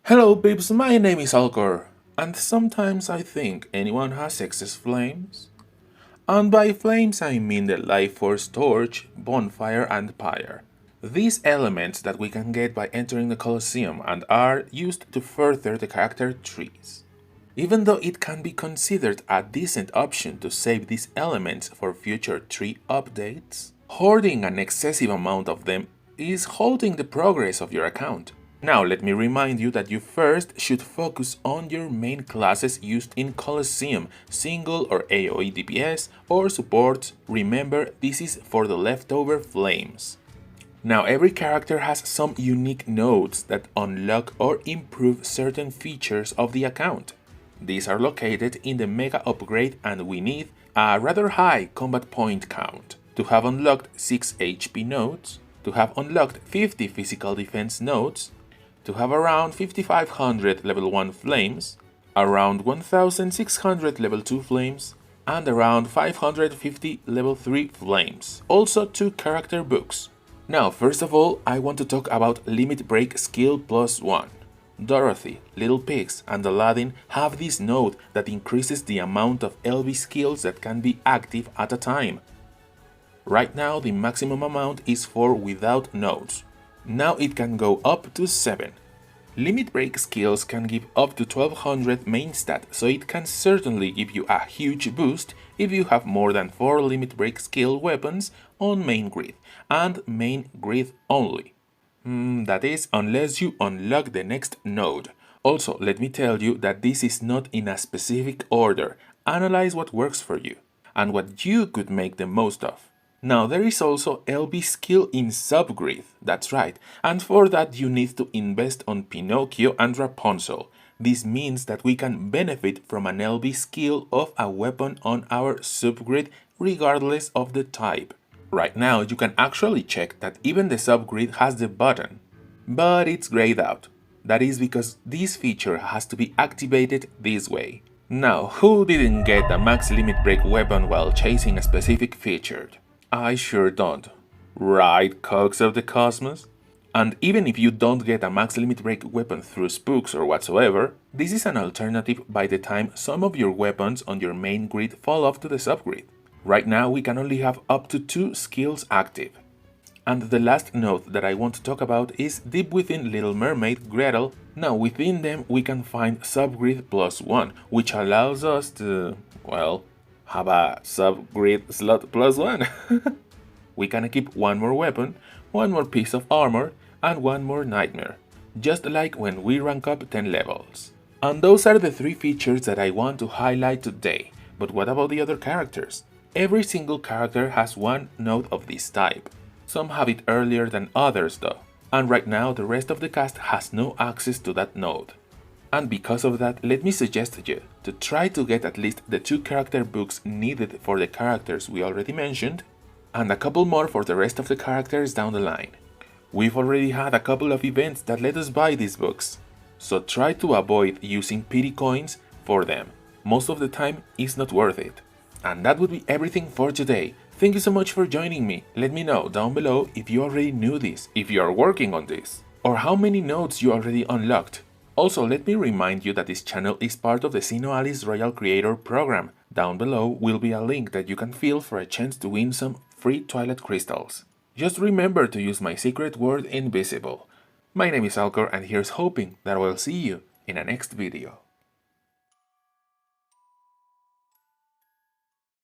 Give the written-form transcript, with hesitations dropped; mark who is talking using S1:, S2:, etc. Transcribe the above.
S1: Hello peeps, my name is Alcor, and sometimes I think anyone has excess flames. And by flames I mean the life force torch, bonfire and pyre. These elements that we can get by entering the Colosseum and are used to further the character trees. Even though it can be considered a decent option to save these elements for future tree updates, hoarding an excessive amount of them is halting the progress of your account. Now let me remind you that you first should focus on your main classes used in Colosseum, single or AoE DPS or support. Remember, this is for the leftover flames. Now every character has some unique nodes that unlock or improve certain features of the account. These are located in the Mega Upgrade and we need a rather high combat point count to have unlocked 6 HP nodes, to have unlocked 50 physical defense nodes, to have around 5500 level 1 flames, around 1600 level 2 flames, and around 550 level 3 flames. Also 2 character books. Now first of all I want to talk about Limit Break Skill plus 1. Dorothy, Little Pigs, and Aladdin have this node that increases the amount of LB skills that can be active at a time. Right now the maximum amount is 4 without nodes. Now it can go up to 7. Limit Break skills can give up to 1200 main stat, so it can certainly give you a huge boost if you have more than 4 Limit Break skill weapons on main grid, and main grid only. That is, unless you unlock the next node. Also, let me tell you that this is not in a specific order. Analyze what works for you, and what you could make the most of. Now there is also LB skill in subgrid, that's right, and for that you need to invest on Pinocchio and Rapunzel. This means that we can benefit from an LB skill of a weapon on our subgrid regardless of the type. Right now you can actually check that even the subgrid has the button, but it's grayed out. That is because this feature has to be activated this way. Now, who didn't get a max limit break weapon while chasing a specific feature? I sure don't. Right, cogs of the cosmos? And even if you don't get a max limit break weapon through spooks or whatsoever, this is an alternative by the time some of your weapons on your main grid fall off to the subgrid. Right now we can only have up to 2 skills active. And the last node that I want to talk about is deep within Little Mermaid Gretel. Now within them we can find subgrid plus 1, which allows us to, well, have a subgrid slot plus 1. We can equip one more weapon, one more piece of armor, and one more nightmare, just like when we rank up 10 levels. And those are the 3 features that I want to highlight today. But what about the other characters? Every single character has one node of this type. Some have it earlier than others though, and right now the rest of the cast has no access to that node. And because of that, let me suggest to you to try to get at least the 2 character books needed for the characters we already mentioned, and a couple more for the rest of the characters down the line. We've already had a couple of events that let us buy these books, so try to avoid using pity coins for them. Most of the time it's not worth it. And that would be everything for today. Thank you so much for joining me. Let me know down below if you already knew this, if you are working on this, or how many nodes you already unlocked. Also, let me remind you that this channel is part of the SINoALICE Royal Creator Program. Down below will be a link that you can fill for a chance to win some free Twilight Crystals. Just remember to use my secret word invisible. My name is Alcor and here's hoping that I will see you in the next video.